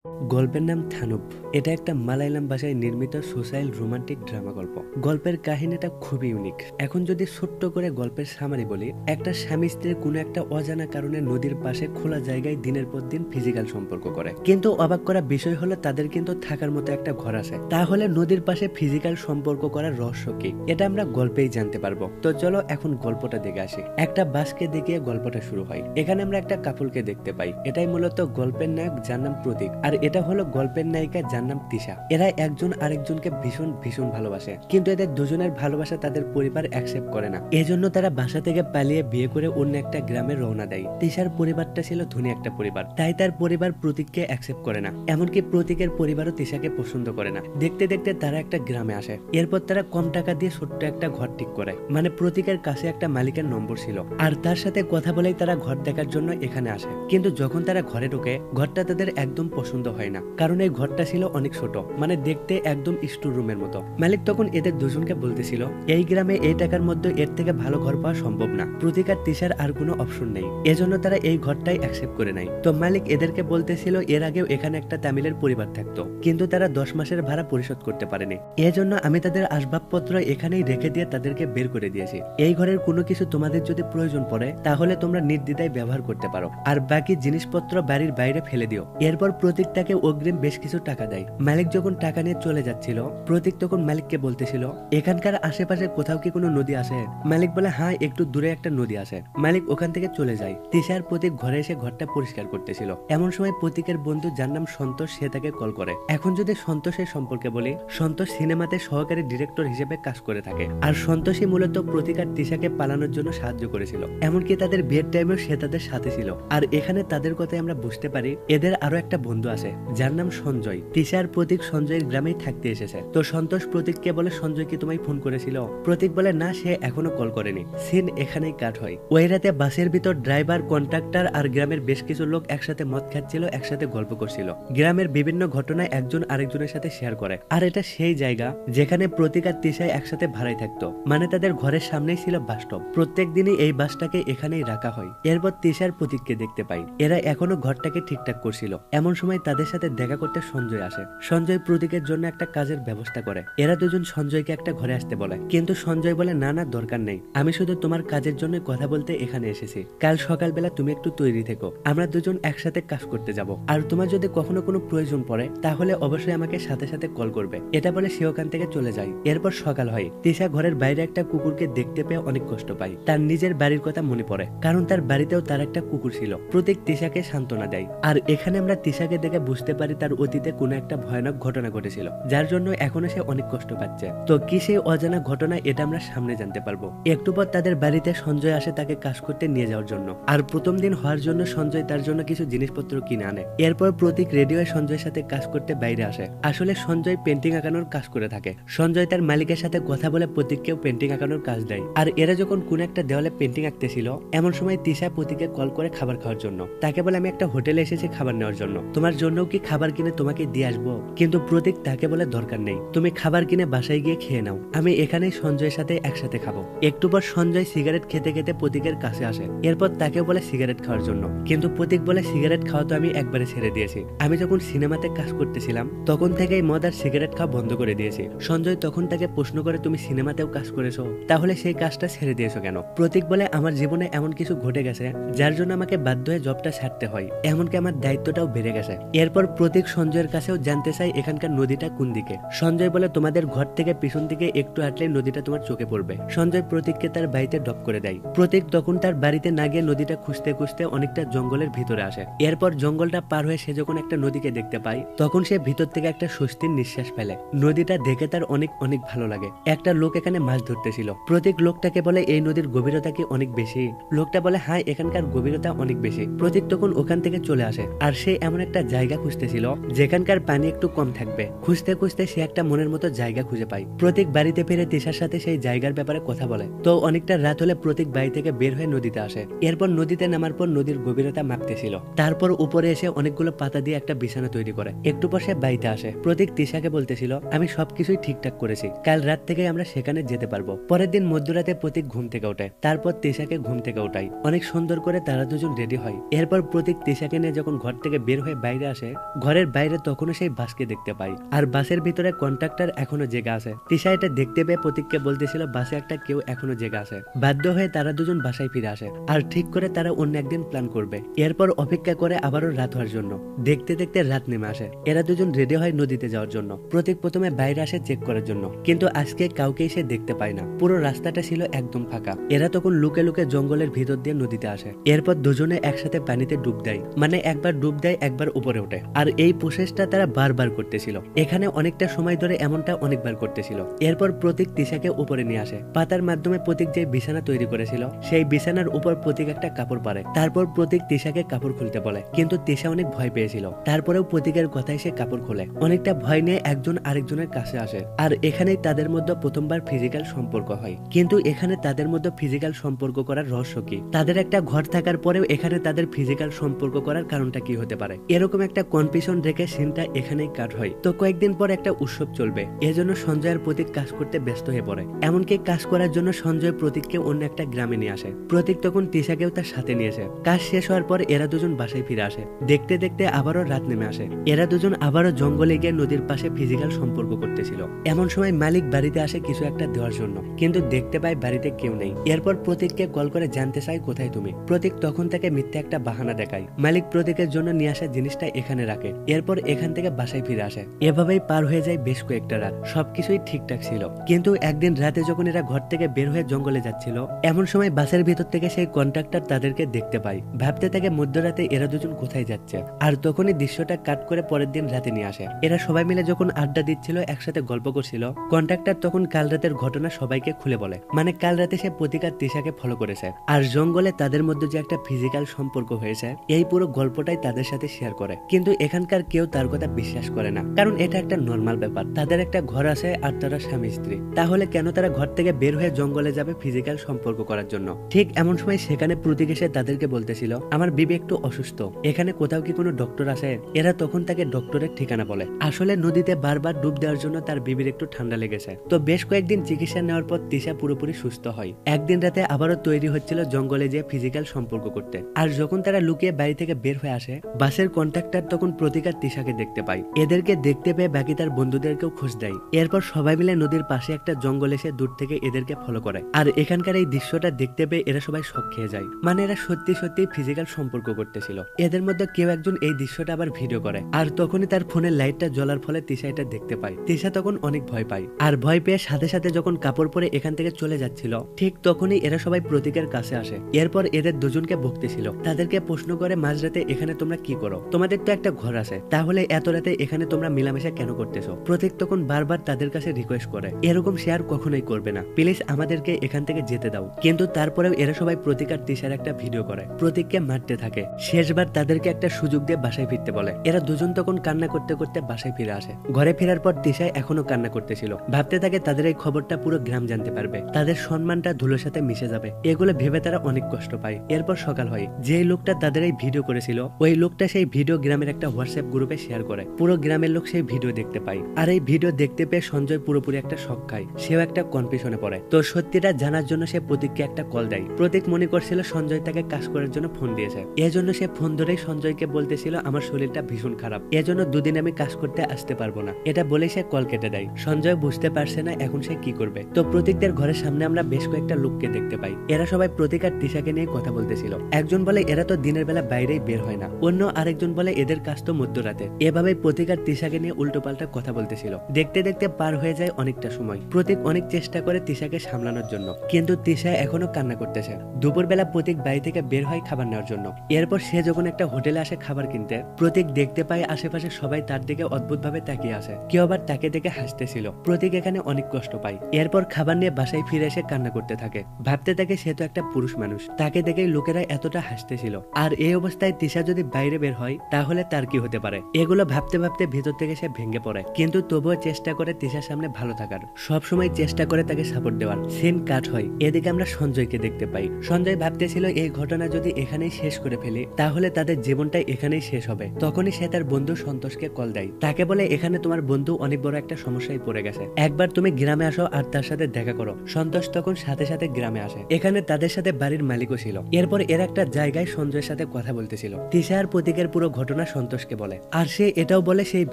গল্পের নাম থানুপ। এটা একটা মালায়ালাম ভাষায় নির্মিত সোশ্যাল রোমান্টিক ড্রামা গল্প। গল্পের কাহিনীটা খুবই ইউনিক। এখন যদি ছোট্ট করে গল্পের সামারি বলি, একটা স্বামী স্ত্রীর কোনো একটা অজানা কারণে নদীর পাশে খোলা জায়গায় দিনের পর দিন ফিজিক্যাল সম্পর্ক করে, কিন্তু অবাক করা বিষয় হলো তাদের কিন্তু থাকার মতো একটা ঘর আছে। তাহলে নদীর পাশে ফিজিক্যাল সম্পর্ক করার রহস্য কি, এটা আমরা গল্পেই জানতে পারবো। তো চলো এখন গল্পটা দেখে আসি। একটা বাসকে দেখিয়ে গল্পটা শুরু হয়। এখানে আমরা একটা কাপলকে দেখতে পাই। এটাই মূলত গল্পের নায়ক, যার নাম প্রতীক, আর এটা হলো গল্পের নায়িকা, যার নাম তিশা। এরা একজন আরেকজনকে ভীষণ ভীষণ ভালোবাসে, কিন্তু এদের দুজনের ভালোবাসা তাদের পরিবার অ্যাকসেপ্ট করে না। এজন্য তারা বাসা থেকে পালিয়ে বিয়ে করে অন্য একটা গ্রামে রওনা দেয়। তিশার পরিবারটা ছিল ধনী একটা পরিবার, তাই তার পরিবার প্রতীককে অ্যাকসেপ্ট করে না। এমনকি প্রতীকের পরিবারও তিশাকে পছন্দ করে না। দেখতে দেখতে তারা একটা গ্রামে আসে। এরপর তারা কম টাকা দিয়ে ছোট্ট একটা ঘর ঠিক করে। মানে প্রতীকের কাছে একটা মালিকের নম্বর ছিল, আর তার সাথে কথা বলেই তারা ঘর দেখার জন্য এখানে আসে। কিন্তু যখন তারা ঘরে ঢোকে, ঘরটা তাদের একদম পছন্দ হয় না, কারণ এই ঘরটা ছিল অনেক ছোট, মানে দেখতে একদম স্টোর রুমের মতো। মালিক তখন এদের দুজনকে বলতেছিল, এই গ্রামে এই টাকার মধ্যে এর থেকে ভালো ঘর পাওয়া সম্ভব না। প্রতীক আর তিশার আর কোনো অপশন নেই, এজন্য তারা এই ঘরটাই অ্যাকসেপ্ট করে নেয়। তো মালিক এদেরকে বলতেছিল, এর আগেও এখানে একটা তামিলের পরিবার থাকতো, কিন্তু তারা 10 মাসের ভাড়া পরিশোধ করতে পারেনি। এজন্য আমি তাদের আসবাবপত্র এখানেই রেখে দিয়ে তাদেরকে বের করে দিয়েছি। এই ঘরের কোনো কিছু তোমাদের যদি প্রয়োজন পড়ে, তাহলে তোমরা নির্দ্বিধায় ব্যবহার করতে পারো, আর বাকি জিনিসপত্র বাড়ির বাইরে ফেলে দিও। এরপর প্রতীক তাকে অগ্রিম বেশ কিছু টাকা দেয়। মালিক যখন টাকা নিয়ে চলে যাচ্ছিল, প্রতীক তখন মালিককে বলতেছিল, এখানকার আশেপাশে কোথাও কি কোনো নদী আছে? মালিক বলে, হ্যাঁ, একটু দূরে একটা নদী আছে। মালিক ওখান থেকে চলে যায়। তিশার প্রতীক ঘরে এসে ঘরটা পরিষ্কার করতেছিল। এমন সময় প্রতীকের বন্ধু, যার নাম সন্তোষ, সে তাকে কল করে। এখন যদি সন্তোষের সম্পর্কে বলি, সন্তোষ সিনেমাতে সহকারী ডিরেক্টর হিসেবে কাজ করে থাকে, আর সন্তোষই মূলত প্রতীক আর তিশাকে পালানোর জন্য সাহায্য করেছিল। এমনকি তাদের বিয়ের টাইমেও সে তাদের সাথে ছিল। আর এখানে তাদের কথাই আমরা বুঝতে পারি এদের আরো একটা বন্ধু আছে, যার নাম সঞ্জয়। তিশার প্রতীক সঞ্জয়ের গ্রামেই থাকতে এসেছে। তো সন্তোষ প্রতীককে বলে, সঞ্জয় কি তোমায় ফোন করেছিল? প্রতীক বলে, না, সে এখনো কল করেনি। সিন এখানেই কাট হয়। ওই রাতে বাসের ভিতর ড্রাইভার, কন্ট্রাক্টর আর গ্রামের বেশ কিছু লোক একসাথে মদ খাচ্ছিল, একসাথে গল্প করছিল। গ্রামের বিভিন্ন ঘটনা একজন আরেকজনের সাথে শেয়ার করে। আর এটা সেই জায়গা যেখানে প্রতীক আর তিশায় একসাথে ভাড়ায় থাকতো, মানে তাদের ঘরের সামনেই ছিল বাসস্টপ। প্রত্যেক দিনই এই বাসটাকে এখানেই রাখা হয়। এরপর তিশার প্রতীককে দেখতে পাই, এরা এখনো ঘরটাকে ঠিকঠাক করছিল। এমন সময় তাদের সাথে দেখা করতে সঞ্জয় আসে। সঞ্জয় প্রতীকের জন্য একটা কাজের ব্যবস্থা করে। এরা দুজন সঞ্জয়কে একটা ঘরে আসতে বলে, কিন্তু সঞ্জয় বলে, না না, দরকার নেই, আমি শুধু তোমার কাজের জন্য কথা বলতে এখানে এসেছি। কাল সকালবেলা তুমি একটু তৈরি থেকো, আমরা দুজন একসাথে কাজ করতে যাব। আর তোমার যদি কখনো কোনো প্রয়োজন পড়ে, তাহলে অবশ্যই আমাকে সাথে সাথে কল করবে। এটা বলে সে ওখান থেকে চলে যায়। এরপর সকাল হয়। তিশা ঘরের বাইরে একটা কুকুরকে দেখতে পেয়ে অনেক কষ্ট পায়। তার নিজের বাড়ির কথা মনে পড়ে, কারণ তার বাড়িতেও তার একটা কুকুর ছিল। প্রতীক তিশাকে সান্ত্বনা দেয়। আর এখানে আমরা তিশাকে দেখে বুঝতে পারি তার অতীতে কোনো একটা ভয়ানক ঘটনা ঘটেছিল, যার জন্য এখনো সে অনেক কষ্ট পাচ্ছে। তো কি সেই অজানা ঘটনা, এটা আমরা সামনে জানতে পারবো। একটু পর তাদের বাড়িতে সঞ্জয় আসে তাকে কাজ করতে নিয়ে যাওয়ার জন্য। আর প্রথম দিন হওয়ার জন্য সঞ্জয় তার জন্য কিছু জিনিসপত্র কিনে আনে। এরপর প্রতীক রেডি হয়ে সঞ্জয়ের সাথে কাজ করতে বাইরে আসে। আসলে সঞ্জয় পেন্টিং আঁকানোর কাজ করে থাকে। সঞ্জয় তার মালিকের সাথে কথা বলে প্রতীককেও পেন্টিং আঁকানোর কাজ দেয়। আর এরা যখন কোন একটা দেওয়ালে পেন্টিং আঁকতেছিল, এমন সময় তিশা প্রতীককে কল করে খাবার খাওয়ার জন্য। তাকে বলে, আমি একটা হোটেলে এসেছি খাবার নেওয়ার জন্য, তোমার জন্য কি খাবার কিনে তোমাকে দিয়ে আসবো? কিন্তু প্রতীক তাকে বলে, দরকার নেই, তুমি খাবার কিনে বাসায় গিয়ে খেয়ে নাও, আমি এখানেই সঞ্জয়ের সাথে একসাথে খাবো। একটু পর সঞ্জয় সিগারেট খেতে খেতে প্রতীকের কাছে আসে। এরপর তাকে বলে সিগারেট খাওয়ার জন্য, কিন্তু প্রতীক বলে, সিগারেট খাওয়া তো আমি একবারে ছেড়ে দিয়েছি, আমি যখন সিনেমাতে কাজ করতেছিলাম তখন থেকেই মদ আর সিগারেট খাওয়া বন্ধ করে দিয়েছি। সঞ্জয় তখন তাকে প্রশ্ন করে, তুমি সিনেমাতেও কাজ করেছো, তাহলে সেই কাজটা ছেড়ে দিয়েছো কেন? প্রতীক বলে, আমার জীবনে এমন কিছু ঘটে গেছে যার জন্য আমাকে বাধ্য হয়ে জবটা ছাড়তে হয়, এমনকি আমার দায়িত্বটাও বেড়ে গেছে। এরপর প্রতীক সঞ্জয়ের কাছেও জানতে চাই এখানকার নদীটা কোন দিকে। সঞ্জয় বলে, তোমাদের ঘর থেকে পিছন দিকে একটু হাঁটলে নদীটা তোমার চোখে পড়বে। সঞ্জয় প্রতীককে তার বাড়িতে ড্রপ করে দেয়। প্রতীক তখন তার বাড়িতে না গিয়ে নদীটা খুঁজতে খুঁজতে অনেকটা জঙ্গলের ভিতরে আসে। এরপর জঙ্গলটা পার হয়ে সে যখন একটা নদীকে দেখতে পায়, তখন সে ভিতর থেকে একটা স্বস্তির নিঃশ্বাস ফেলে। নদীটা দেখে তার অনেক অনেক ভালো লাগে। একটা লোক এখানে মাছ ধরতেছিল। প্রতীক লোকটাকে বলে, এই নদীর গভীরতা কি অনেক বেশি? লোকটা বলে, হ্যাঁ, এখানকার গভীরতা অনেক বেশি। প্রতীক তখন ওখান থেকে চলে আসে। আর সে এমন একটা জায়গা খুঁজতেছিল যেখানকার পানি একটু কম থাকবে। খুঁজতে খুঁজতে সে একটা মনের মতো জায়গা খুঁজে পায়। প্রতীক বাড়িতে ফিরে তিশার সাথে সেই জায়গার ব্যাপারে কথা বলে। তো অনেকটা রাত হলে প্রতীক বাড়ি থেকে বের হয়ে নদীতে আসে। এরপর নদীতে নামার পর নদীর গভীরতা মাপতেছিল। তারপর উপরে এসে অনেকগুলো পাতা দিয়ে একটা বিছানা তৈরি করে। একটু পর সে বাড়িতে আসে। প্রতীক তিশাকে বলতেছিল, আমি সবকিছুই ঠিকঠাক করেছি, কাল রাত থেকে আমরা সেখানে যেতে পারবো। পরের দিন মধ্যরাতে প্রতীক ঘুম থেকে ওঠে। তারপর তিশাকে ঘুম থেকে ওঠাই। অনেক সুন্দর করে তারা দুজন রেডি হয়। এরপর প্রতীক তিশাকে নিয়ে যখন ঘর থেকে বের হয়ে বাইরে আসে ঘরের বাইরে তখনও সেই বাসকে দেখতে পায় আর বাসের ভিতরে কন্ট্রাক্টর এখনো জেগে আছে। তিশা এটা দেখতে পেয়ে প্রতীককে বলতেছিল বাসে একটা কেউ এখনো জেগে আছে। বাধ্য হয়ে তারা দুজন বাসায় ফিরে আসে আর ঠিক করে তারা অন্য একদিন প্ল্যান করবে। এরপর অপেক্ষা করে আবারও রাত হওয়ার জন্য। দেখতে দেখতে রাত নেমে আসে। এরা দুজন রেডি হয় নদীতে যাওয়ার জন্য। প্রতীক প্রথমে বাইরে আসে চেক করার জন্য, কিন্তু আজকে কাউকেই সে দেখতে পায় না। পুরো রাস্তাটা ছিল একদম ফাঁকা। এরা তখন লুকে লুকে জঙ্গলের ভিতর দিয়ে নদীতে আসে। এরপর দুজনে একসাথে পানিতে ডুব দেয়, মানে একবার ডুব দেয় একবার উপরে ওঠে। আর এই প্রসেসটা তারা বারবার করতেছিল। এখানে অনেকটা সময় ধরে এমনটা অনেকবার করতেছিল। এরপর প্রতীক তিশাকে উপরে নিয়ে আসে। পাতার মাধ্যমে প্রতীক যে বিছানা তৈরি করেছিল সেই বিছানার উপর প্রতীক একটা কাপড় পারে। তারপর প্রতীক তিশাকে কাপড় খুলতে বলে, কিন্তু তিশা অনেক ভয় পেয়েছিল। তারপরেও প্রতীকের কথায় সে কাপড় খোলে। অনেকটা ভয় নিয়ে একজন আরেকজনের কাছে আসে। আর এখানেই তাদের মধ্যে প্রথমবার ফিজিক্যাল সম্পর্ক হয়। কিন্তু এখানে তাদের মধ্যে ফিজিক্যাল সম্পর্ক করার রহস্য কি? তাদের একটা ঘর থাকার পরেও এখানে তাদের ফিজিক্যাল সম্পর্ক করার কারণটা কি হতে পারে? এরকম একটা কনফিউশন রেখে সিনটা এখানেই কাট হয়। তো কয়েকদিন পর একটা উৎসব চলবে, এজন্য সঞ্জয় আর প্রতীক কাজ করতে ব্যস্ত হয়ে পড়ে। এমনকি কাজ করার জন্য সঞ্জয় প্রতীককে অন্য একটা গ্রামে নিয়ে আসে। প্রতীক তখন তিশাকেও তার সাথে নিয়েছে। কাজ শেষ হওয়ার পর এরা দুজন বাসায় ফিরে আসে। দেখতে দেখতে আবারও রাত নেমে আসে। এরা দুজন আবারও জঙ্গলে গিয়ে নদীর পাশে ফিজিক্যাল সম্পর্ক করতেছিল। এমন সময় মালিক বাড়িতে আসে কিছু একটা দেওয়ার জন্য, কিন্তু দেখতে পায় বাড়িতে কেউ নেই। এরপর প্রতীককে কল করে জানতে চায় কোথায় তুমি। প্রতীক তখন তাকে মিথ্যা একটা বাহানা দেখায়। মালিক প্রতীকের জন্য নিয়ে আসা জিনিসটা এখানে রাখে। এরপর এখান থেকে বাসায় ফিরে আসে। এভাবেই পার হয়ে যায় বেশ কয়েকটা রাত। সবকিছুই ঠিকঠাক ছিল, কিন্তু একদিন রাতে যখন এরা ঘর থেকে বের হয়ে জঙ্গলে যাচ্ছিল, এমন সময় বাসের ভিতর থেকে সেই কন্ট্রাক্টর তাদেরকে দেখতে পায়। ভাবতে থাকে মধ্যরাতে এরা দুজন কোথায় যাচ্ছে। আর তখনই দৃশ্যটা কাট করে পরের দিন রাতে নিয়ে আসে। এরা সবাই মিলে যখন আড্ডা দিচ্ছিল, একসাথে গল্প করছিল, কন্ট্রাক্টর তখন কাল রাতের ঘটনা সবাইকে খুলে বলে। মানে কাল রাতে সে প্রতীক আর তিশাকে ফলো করেছে আর জঙ্গলে তাদের মধ্যে যে একটা ফিজিক্যাল সম্পর্ক হয়েছে এই পুরো গল্পটাই তাদের সাথে শেয়ার করে। কিন্তু এখানকার কেউ তার কথা বিশ্বাস করে না, কারণ এটা একটা নর্মাল ব্যাপার। তাদের একটা ঘর আছে আর তারা স্বামী স্ত্রী, তাহলে কেন তারা ঘর থেকে বের হয়ে জঙ্গলে যাবে ফিজিক্যাল সম্পর্ক করার জন্য? ঠিক এমন সময় সেখানে প্রতীক এসে তাদেরকে বলতেছিল আমার বিবি একটু অসুস্থ, এখানে কোথাও কি কোনো ডক্টর আছে? এরা তখন তাকে ডক্টরের ঠিকানা বলে। আসলে নদীতে বারবার ডুব দেওয়ার জন্য তার বিবির একটু ঠান্ডা লেগেছে। তো বেশ কয়েকদিন চিকিৎসা নেওয়ার পর তিশা পুরোপুরি সুস্থ হয়। একদিন রাতে আবারও তৈরি হচ্ছিল জঙ্গলে যে ফিজিক্যাল সম্পর্ক করতে। আর যখন তারা লুকিয়ে বাড়ি থেকে বের হয়ে আসে, বাসের কন্ট্রাক্টর তখন প্রতীক আর তিশাকে দেখতে পায়। এদেরকে দেখতে পেয়ে বাকি তার বন্ধুদেরকেও খোঁজ দেয়। এরপর সবাই মিলে নদীর পাশে একটা জঙ্গল এসে দূর থেকে এদেরকে ফলো করে। আর এখানকার এই দৃশ্যটা দেখতে পেয়ে এরা সবাই শক খেয়ে যায়। মানে এরা সত্যি সত্যি ফিজিক্যাল সম্পর্ক করতেছিল। এদের মধ্যে কেউ একজন এই দৃশ্যটা আবার ভিডিও করে। আর তখনই তার ফোনের লাইটটা জ্বলার ফলে তিশা এটা দেখতে পায়। তিশা তখন অনেক ভয় পায়। আর ভয় পেয়ে সাথে সাথে যখন কাপড় পরে এখান থেকে চলে যাচ্ছিল, ঠিক তখনই এরা সবাই প্রতীকের কাছে আসে। এরপর এদের দুজনকে বকতেছিল। তাদেরকে প্রশ্ন করে মাঝরাতে এখানে তোমরা কি করো? তোমাদের তো একটা ঘর আছে, তাহলে এত রাতে এখানে তোমরা মিলামেশা কেন করতেছো? প্রতীক তখন বারবার তাদের কাছে রিকোয়েস্ট করে এরকম শেয়ার কখনোই করবে না, প্লিজ আমাদেরকে এখান থেকে যেতে দাও। কিন্তু তারপরেও এরা সবাই প্রতীক আর তিশার একটা ভিডিও করে, প্রতীককে মারতে থাকে। শেষবার তাদেরকে একটা সুযোগ দিয়ে বাসায় ফিরতে বলে। এরা দুজন তখন কান্না করতে করতে বাসায় ফিরে আসে। ঘরে ফেরার পর তিশা এখনো কান্না করতেছিল। ভাবতে থাকে তাদের এই খবরটা পুরো গ্রাম জানতে পারবে, তাদের সম্মানটা ধুলোর সাথে মিশে যাবে। এগুলো ভেবে তারা অনেক কষ্ট পায়। এরপর সকাল হয়। যে লোকটা তাদের এই ভিডিও করেছিল ওই লোকটা সেই ভিডিও গ্রামের একটা হোয়াটসঅ্যাপ গ্রুপে শেয়ার করে। পুরো গ্রামের লোক সেই ভিডিও দেখতে পায়। আর এই ভিডিও দেখতে পেয়ে সঞ্জয় পুরোপুরি একটা শক খায়। সেও একটা কনফিউশনে পড়ে। তো সত্যিটা জানার জন্য সে প্রতীককে একটা কল দেয়। প্রতীক মনে করছিল সঞ্জয় তাকে কাজ করার জন্য ফোন দিয়েছে। এজন্য সে ফোন ধরেই সঞ্জয়কে বলতেছিল আমার শরীরটা ভীষণ খারাপ, এজন্য দুদিন আমি কাজ করতে আসতে পারবো না। এটা বলে সে কল কেটে দেয়। সঞ্জয় বুঝতে পারছে না এখন সে কি করবে। তো প্রতীকদের ঘরের সামনে আমরা বেশ কয়েকটা লোককে দেখতে পাই। এরা সবাই প্রতীক আর তিশাকে নিয়ে কথা বলতেছিল। একজন বলে এরা তো দিনের বেলা বাইরেই বের হয় না, অন্য আরেকজন বলে এদের কাজ তো মধ্যরাতে। এভাবে প্রতীক আর তিশাকে নিয়ে উল্টো পাল্টা কথা বলতেছিল। দেখতে দেখতে পার হয়ে যায় অনেকটা সময়। প্রতীক অনেক চেষ্টা করে তিশাকে সামলানোর জন্য, কিন্তু তিশা এখনো কান্না করতেছে। দুপুরবেলা প্রতীক বাড়ি থেকে বের হয় খাবার নেওয়ার জন্য। এরপর সে যখন একটা হোটেলে আসে খাবার কিনতে, প্রতীক দেখতে পায় আশেপাশে সবাই তার দিকে অদ্ভুত ভাবে তাকিয়ে আসে। কেউ আবার তাকে দেখে হাসতেছিল। প্রতীক এখানে অনেক কষ্ট পায়। এরপর খাবার নিয়ে বাসায় ফিরে এসে কান্না করতে থাকে। ভাবতে থাকে সে তো একটা পুরুষ মানুষ, তাকে দেখে লোকেরা এতটা হাসতেছিল। আর এই অবস্থায় তিশা যদি বাইরে বের হয় তাহলে তার কি হতে পারে? এগুলো ভাবতে ভাবতে ভেতর থেকে সে ভেঙে পড়ে। কিন্তু তবুও চেষ্টা করে তিশার সামনে ভালো থাকার, সবসময় চেষ্টা করে তাকে সাপোর্ট দেওয়ার। সিন কাট হয়। এদিকে আমরা সঞ্জয়কে দেখতে পাই। সঞ্জয় ভাবতেছিল এই ঘটনা যদি এখানেই শেষ করে ফেলি তাহলে তাদের জীবনটাই এখানেই শেষ হবে। তখনই সে তার বন্ধু সন্তোষকে কল দেয়। তাকে বলে এখানে তোমার বন্ধু অনেক বড় একটা সমস্যায় পড়ে গেছে, একবার তুমি গ্রামে আসো আর তার সাথে দেখা করো। সন্তোষ তখন সাথে সাথে গ্রামে আসে। এখানে তাদের সাথে বাড়ির মালিকও ছিল। এরপর এর একটা জায়গায় সঞ্জয়ের সাথে কথা বলতেছিল। তিশা আর প্রতীকের পুরো ঘটনা ঘটনা সন্তোষকে বলে। আর সে এটাও বলে সেই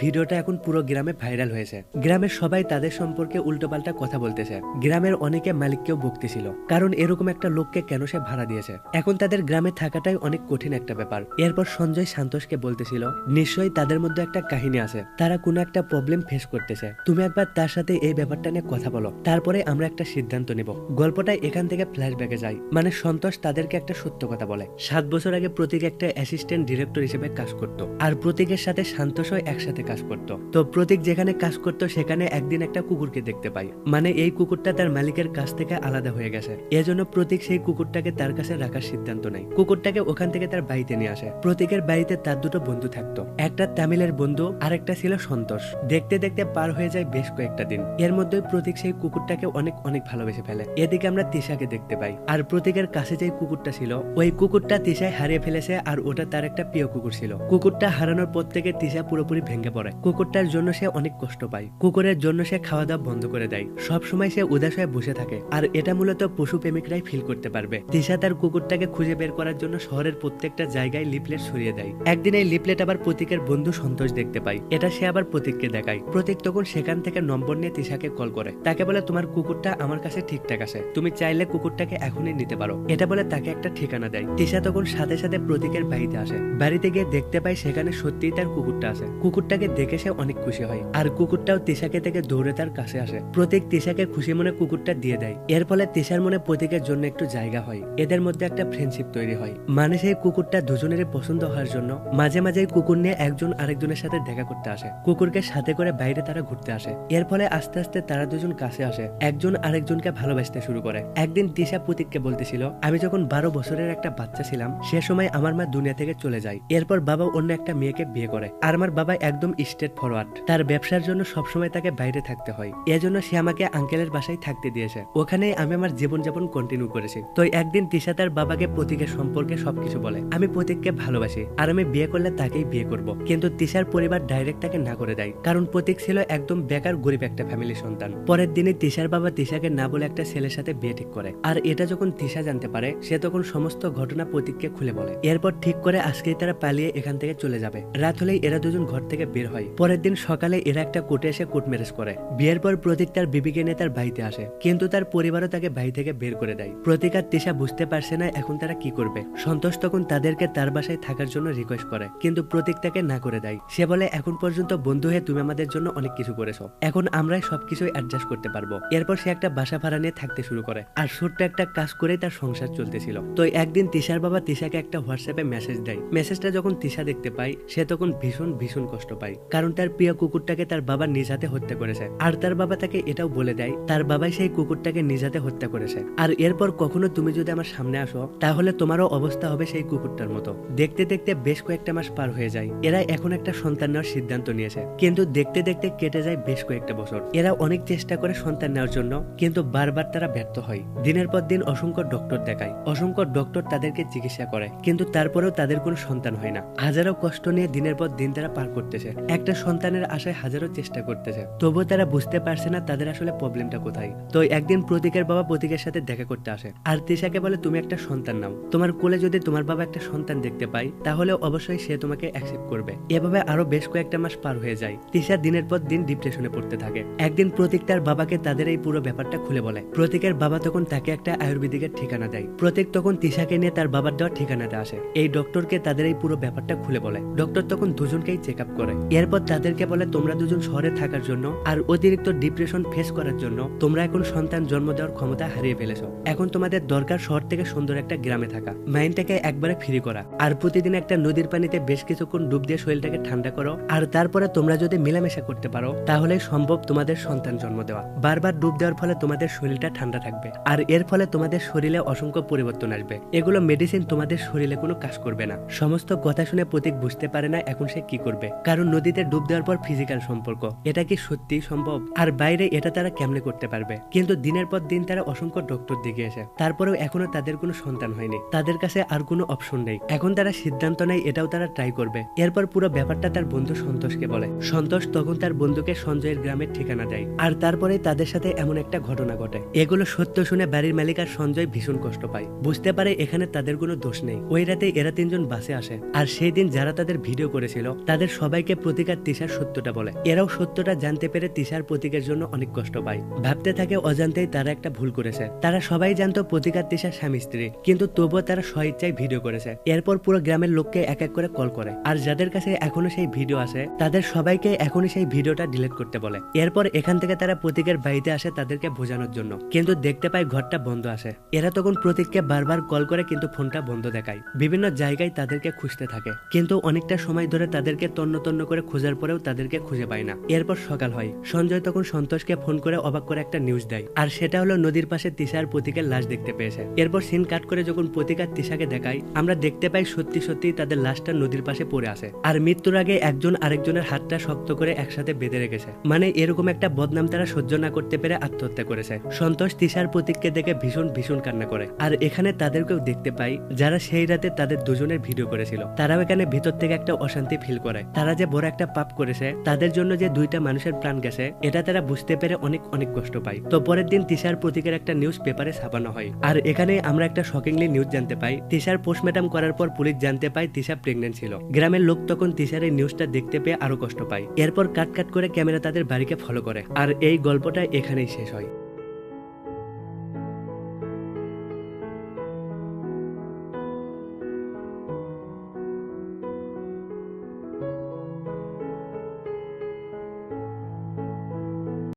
ভিডিওটা এখন পুরো গ্রামে ভাইরাল হয়েছে। গ্রামের সবাই তাদের সম্পর্কে উল্টোপাল্টা কথা বলতেছে। গ্রামের অনেকে মালিককেও বকতেছিল, কারণ এরকম একটা লোককে কেন সে ভাড়া দিয়েছে। এখন তাদের গ্রামে থাকাটাই অনেক কঠিন একটা ব্যাপার। এরপর সঞ্জয় সন্তোষকে বলতেছিল, নিশ্চয়ই তাদের মধ্যে একটা কাহিনী আছে, তারা কোনো একটা প্রবলেম ফেস করতেছে, তুমি একবার তার সাথে এই ব্যাপারটা নিয়ে কথা বলো, তারপরে আমরা একটা সিদ্ধান্ত নিব। গল্পটা এখান থেকে ফ্ল্যাশব্যাকে যায়, মানে সন্তোষ তাদেরকে একটা সত্য কথা বলে। 7 বছর আগে প্রতীক একটা অ্যাসিস্ট্যান্ট ডিরেক্টর হিসেবে কাজ করত, আর প্রতীকের সাথে সন্তোষও একসাথে কাজ করত। তো প্রতীক যেখানে কাজ করত সেখানে একদিন একটা কুকুরকে দেখতে পায়, মানে এই কুকুরটা তার মালিকের কাছ থেকে আলাদা হয়ে গেছে। এজন্য প্রতীক সেই কুকুরটাকে তার কাছে রাখার সিদ্ধান্ত নেয়। কুকুরটাকে ওখান থেকে তার বাড়িতে নিয়ে আসে। প্রতীকের বাড়িতে তার দুটো বন্ধু থাকতো, একটা তামিলের বন্ধু আর একটা ছিল সন্তোষ। দেখতে দেখতে পার হয়ে যায় বেশ কয়েকটা দিন। এর মধ্যে প্রতীক সেই কুকুরটাকে অনেক অনেক ভালোবেসে ফেলে। এদিকে আমরা তিশাকে দেখতে পাই, আর প্রতীকের কাছে যে কুকুরটা ছিল ওই কুকুরটা তিশায় হারিয়ে ফেলেছে, আর ওটা তার একটা প্রিয় কুকুর ছিল। কুকুরটা হারানোর পর থেকে তিশা পুরোপুরি ভেঙে পড়ে। কুকুরটার জন্য সে অনেক কষ্ট পায়, কুকুরের জন্য সে খাওয়া দাওয়া বন্ধ করে দেয়, সব সময় সে উদাস হয়ে বসে থাকে। আর এটা মূলত পশু প্রেমিকরাই ফিল করতে পারবে। তিশা তার কুকুরটাকে খুঁজে বের করার জন্য শহরের প্রত্যেকটা জায়গায় লিফলেট ছড়িয়ে দেয়। একদিন এই লিফলেট আবার প্রতীকের বন্ধু সন্তোষ দেখতে পায়, এটা সে আবার প্রতীককে দেখায়। প্রতীক তখন সেখান থেকে নম্বর নিয়ে তিশাকে কল করে, তাকে বলে তোমার কুকুরটা আমার কাছে ঠিকঠাক আছে, তুমি চাইলে কুকুরটাকে এখনই নিতে পারো। এটা বলে তাকে একটা ঠিকানা দেয়। তিশা তখন সাথে সাথে প্রতীকের বাড়িতে আসে। বাড়িতে গিয়ে দেখতে পায় সেখানে সত্যিই তার কুকুরটা আছে। কুকুরটাকে দেখে সে অনেক খুশি হয়, আর কুকুরটাও তিশাকে থেকে দৌড়ে তার কাছে আসে। প্রতীক তিশাকে খুশি মনে কুকুরটা দিয়ে দেয়। এর ফলে তিশার মনে প্রতীকের জন্য একটু জায়গা হয়, এদের মধ্যে একটা ফ্রেন্ডশিপ তৈরি হয়। মানে সেই কুকুরটা দুজনেরই পছন্দ হওয়ার জন্য মাঝে মাঝে কুকুর নিয়ে একজন আরেকজনের সাথে দেখা করতে আসে। কুকুরকে সাথে করে বাইরে তারা ঘুরতে আসে। এর ফলে আস্তে আস্তে তারা দুজন কাছে আসে, একজন আরেকজনকে ভালোবাসতে শুরু করে। একদিন তিশা প্রতীককে বলতেছিল, আমি যখন 12 বছরের একটা বাচ্চা ছিলাম সে সময় আমার মা দুনিয়া থেকে চলে যায়। এরপর বাবা অন্য একটা মেয়েকে বিয়ে করে, আর আমার বাবা একদম স্ট্রেট ফরওয়ার্ড, তার ব্যবসার জন্য সবসময় তাকে বাইরে থাকতে হয়। এজন্য সে আমাকে আঙ্কেলের বাসায় থাকতে দিয়েছে, ওখানেই আমি আমার জীবনযাপন কন্টিনিউ করেছি। তো একদিন তিশা তার বাবাকে প্রতীকের সম্পর্কে সবকিছু বলে, আমি প্রতীককে ভালোবাসি আর আমি বিয়ে করলে তাকেই বিয়ে করব। কিন্তু তিশার পরিবার ডাইরেক্ট তাকে না করে দেয়, কারণ প্রতীক ছিল একদম বেকার গরিব একটা ফ্যামিলির সন্তান। পরের দিনে তিশার বাবা তিশাকে না বলে একটা ছেলের সাথে বিয়ে ঠিক করে, আর এটা যখন তিশা জানতে পারে সে তখন সমস্ত ঘটনা প্রতীককে খুলে বলে। এরপর ঠিক করে আজকেই তারা পালিয়ে এখান থেকে চলে যাবে। রাত হলেই এরা দুজন ঘর থেকে বের হয়। পরের দিন সকালে এরা একটা কোর্টে এসে কোর্ট ম্যারেজ করে। বিয়ের পর প্রতীক তার বিবিকে নিয়ে তার বাড়িতে আসে, কিন্তু তার পরিবারও তাকে বাড়ি থেকে বের করে দেয়। প্রতীক আর তিশা বুঝতে পারছে না এখন তারা কি করবে। সন্তোষ তখন তাদেরকে তার বাসায় থাকার জন্য রিকোয়েস্ট করে, কিন্তু প্রতীক তাকে না করে দেয়। সে বলে, এখন পর্যন্ত বন্ধু হয়ে তুমি আমাদের জন্য অনেক কিছু করেছো, এখন আমরাই সবকিছুই অ্যাডজাস্ট করতে পারবো। এরপর সে একটা বাসা ভাড়া নিয়ে থাকতে শুরু করে, আর ছোট্ট একটা কাজ করেই তার সংসার চলতেছিল। তো একদিন তিশার বাবা তিশাকে একটা হোয়াটসঅ্যাপে মেসেজ দেয়। মেসেজটা যখন তিশা দেখতে পায় সে তখন ভীষণ ভীষণ কষ্ট পায়, কারণ তার প্রিয় কুকুরটাকে তার বাবা নিজ হাতে হত্যা করেছে। আর তার বাবা তাকে এটাও বলে দেয় তার বাবাই সেই কুকুরটাকে নিজ হাতে হত্যা করেছে। আর এরপর কখনো তুমি যদি আমার সামনে আসো তাহলে তোমারও অবস্থা হবে সেই কুকুরটার মতো। দেখতে দেখতে বেশ কয়েকটা মাস পার হয়ে যায়। এরা এখন একটা সন্তান নেওয়ার সিদ্ধান্ত নিয়েছে, কিন্তু দেখতে দেখতে কেটে যায় বেশ কয়েকটা বছর। এরা অনেক চেষ্টা করে সন্তান নেওয়ার জন্য, কিন্তু বারবার তারা ব্যর্থ হয়। দিনের পর দিন অসংখ্য ডক্টর দেখায়, অসংখ্য ডক্টর তাদেরকে চিকিৎসা করে, কিন্তু তারপরেও তাদের কোনো সন্তান হয় না। হাজারো কষ্ট নিয়ে দিনের পর দিন তারা পার করতেছে, একটা সন্তানের আশায় হাজারো চেষ্টা করতেছে, তবুও তারা বুঝতে পারছে না তাদের আসলে প্রবলেমটা কোথায়। তো একদিন প্রতীকের বাবা প্রতীকের সাথে দেখা করতে আসে, আর তিশাকে বলে, তুমি একটা সন্তান নাও, তোমার কোলে যদি তোমার বাবা একটা সন্তান দেখতে পায় তাহলে অবশ্যই সে তোমাকে অ্যাকসেপ্ট করবে। এভাবে আরো বেশ কয়েকটা মাস পার হয়ে যায়। তিশা দিনের পর দিন ডিপ্রেশনে পড়তে থাকে। একদিন প্রতীক তার বাবাকে তাদের এই পুরো ব্যাপারটা খুলে বলে। প্রতীকের বাবা তখন তাকে একটা আয়ুর্বেদিকের ঠিকানা দেয়। প্রতীক তখন তিশাকে নিয়ে তার বাবার দেওয়া ঠিকানাটা আসে। এই ডক্টরকে তাদের এই পুরো ব্যাপারটা খুলে বলে। ডক্টর তখন দুজনকেই চেক আপ করে। এরপর তাদেরকে বলে, তোমরা দুজন শহরে থাকার জন্য আর অতিরিক্ত ডিপ্রেশন ফেস করার জন্য তোমরা এখন সন্তান জন্ম দেওয়ার ক্ষমতা হারিয়ে ফেলেছো। এখন তোমাদের দরকার শহর থেকে সুন্দর একটা গ্রামে থাকা, মাইন্ডটাকে একবারে ফ্রি করা, আর প্রতিদিন একটা নদীর পানিতে বেশ কিছুক্ষণ ডুব দিয়ে শরীরটাকে ঠান্ডা করো। আর তারপরে তোমরা যদি মেলামেশা করতে পারো তাহলে সম্ভব তোমাদের সন্তান জন্ম দেওয়া। বারবার ডুব দেওয়ার ফলে তোমাদের শরীরটা ঠান্ডা থাকবে, আর এর ফলে তোমাদের শরীরে অসংখ্য পরিবর্তন আসবে। এগুলো মেডিসিন তোমাদের শরীরে কোনো কাজ করবে না। সমস্ত কথা শুনে প্রতীক বুঝতে পারে না এখন সে কি করবে, কারণ নদীতে ডুব দেওয়ার পর ফিজিক্যাল সম্পর্ক, এটা কি সত্যি সম্ভব? আর বাইরে এটা তারা কেমনে করতে পারবে? কিন্তু দিনের পর দিন তারা অসংখ্য ডক্টর দিকে এসে তারপরেও এখনো তাদের কোনো সন্তান হয়নি। তাদের কাছে আর কোনো অপশন নেই। এখন তারা সিদ্ধান্ত নেয় এটাও তারা ট্রাই করবে। এরপর পুরো ব্যাপারটা তার বন্ধু সন্তোষকে বলে। সন্তোষ তখন তার বন্ধুকে সঞ্জয়ের গ্রামের ঠিকানা দেয়, আর তারপরে তাদের সাথে এমন একটা ঘটনা ঘটে। এগুলো সত্য শুনে বাড়ির মালিক আর সঞ্জয় ভীষণ কষ্ট পায়, বুঝতে পারে এখানে তাদের কোনো দোষ নেই। ওই রাতে এরা তিনজন বাসে আসে, আর সেই দিন যারা তাদের ভিডিও করেছিল তাদের সবাইকে প্রতীক আর তিশার সত্যটা বলে। এরাও সত্যটা জানতে পেরে তিশার প্রতীকের জন্য অনেক কষ্ট পায়, ভাবতে থাকে অজান্তেই তারা একটা ভুল করেছে। তারা সবাই জানতো প্রতীক আর তিশা স্বামী স্ত্রী, কিন্তু তবুও তারা স্বইচ্ছায় ভিডিও করেছে। এরপর পুরো গ্রামের লোককে এক এক করে কল করে, আর যাদের কাছে এখনো সেই ভিডিও আছে তাদের সবাইকে এখনই সেই ভিডিওটা ডিলিট করতে বলে। এরপর এখান থেকে তারা প্রতীকের বাড়িতে আসে তাদেরকে বোঝানোর জন্য, কিন্তু দেখতে পায় ঘরটা বন্ধ আছে। এরা তখন প্রতীককে বারবার কল করে, কিন্তু ফোনটা বন্ধ দেখায়। বিভিন্ন জায়গায় তাদেরকে খুঁজতে থাকে, কিন্তু অনেকটা সময় ধরে তাদেরকে তন্ন তন্ন করে খোঁজার পরেও তাদেরকে খুঁজে পায় না। এরপর সকাল হয়, সঞ্জয় তখন সন্তোষকে ফোন করে অবাক করে একটা নিউজ দেয়, আর সেটা হলো নদীর পাশে তিশা আর প্রতীকের লাশ দেখতে পেয়েছে। এরপর সিন কাট করে যখন প্রতীক আর তিশাকে দেখায়, আমরা দেখতে পাই সত্যি সত্যি তাদের লাশটা নদীর পাশে পড়ে আছে, আর মৃত্যুর আগে একজন আরেকজনের হাতটা শক্ত করে একসাথে বেঁধে রেখেছে। মানে এরকম একটা বদনাম তারা সহ্য না করতে পেরে আত্মহত্যা করেছে। সন্তোষ তিশার প্রতীককে দেখে ভীষণ ভীষণ কান্না করে, আর এখানে তাদেরকেও দেখতে পাই যারা সেই রাতে তাদের দুজনের ভিডিও করেছিল। তারাও এখানে ভিতর থেকে একটা অশান্তি ফিল করে। তারা যে বড় একটা পাপ করেছে, তাদের জন্য যে দুইটা মানুষের প্রাণ গেছে, এটা তারা বুঝতে পেরে অনেক অনেক কষ্ট পায়। তো পরের দিন তিশার প্রতীকের একটা নিউজ পেপারে ছাপানো হয়, আর এখানে আমরা একটা শকিংলি নিউজ জানতে পাই। তিশার পোস্টমর্টম করার পর পুলিশ জানতে পায় তিশা প্রেগনেন্ট ছিল। গ্রামের লোক তখন তিশার এই নিউজটা দেখতে পেয়ে আরো কষ্ট পায়। এরপর কাট কাট করে ক্যামেরা তাদের বাড়িকে ফলো করে, আর এই গল্পটা এখানেই শেষ হয়।